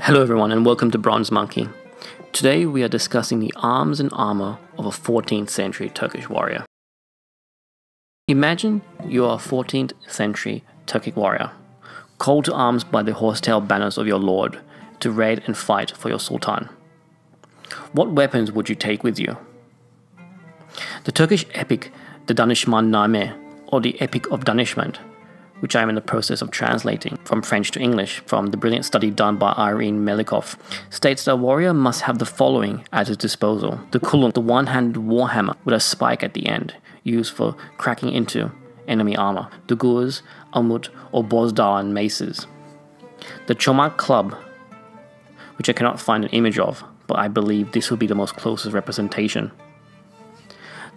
Hello everyone and welcome to Bronze Monkey. Today we are discussing the arms and armor of a 14th century Turkish warrior. Imagine you are a 14th century Turkic warrior, called to arms by the horsetail banners of your lord to raid and fight for your sultan. What weapons would you take with you? The Turkish epic, the Danismendname, or the Epic of Danishmend, which I am in the process of translating from French to English from the brilliant study done by Irene Melikof, states that a warrior must have the following at his disposal: the kulun, the one-handed warhammer with a spike at the end, used for cracking into enemy armor, the gurs, amut, or bozdar and maces; the chomak club, which I cannot find an image of, but I believe this will be the most closest representation;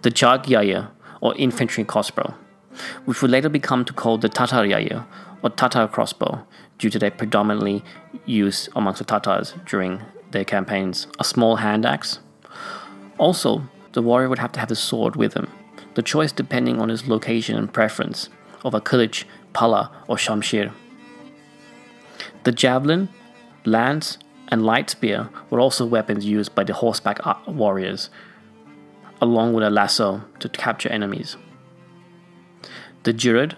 the chak yaya, or infantry crossbow, which would later become called the Tatar yaya, or Tatar crossbow, due to their predominantly use amongst the Tatars during their campaigns; a small hand axe. Also, the warrior would have to have the sword with him, the choice depending on his location and preference, of a kılıç, pala, or shamshir. The javelin, lance, and light spear were also weapons used by the horseback warriors, along with a lasso to capture enemies. The jirid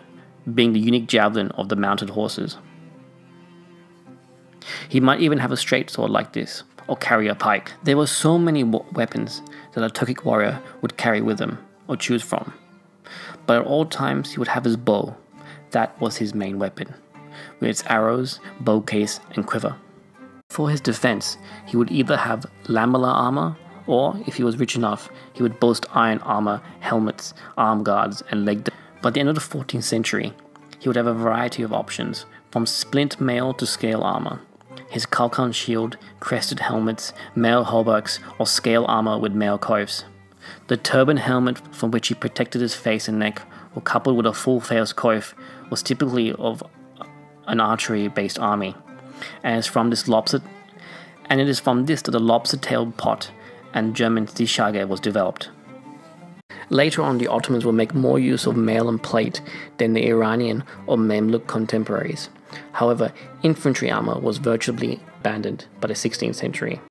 being the unique javelin of the mounted horses. He might even have a straight sword like this, or carry a pike. There were so many weapons that a Turkic warrior would carry with him, or choose from. But at all times he would have his bow. That was his main weapon, with its arrows, bow case, and quiver. For his defense, he would either have lamellar armor, or, if he was rich enough, he would boast iron armor, helmets, arm guards, and leg defense. By the end of the 14th century, he would have a variety of options, from splint mail to scale armor, his kalkan shield, crested helmets, mail hauberks, or scale armor with mail coifs. The turban helmet from which he protected his face and neck, or coupled with a full-face coif, was typically of an archery-based army, and it is from this that the lobster-tailed pot and German Zischage was developed. Later on, the Ottomans will make more use of mail and plate than the Iranian or Mamluk contemporaries. However, infantry armor was virtually abandoned by the 16th century.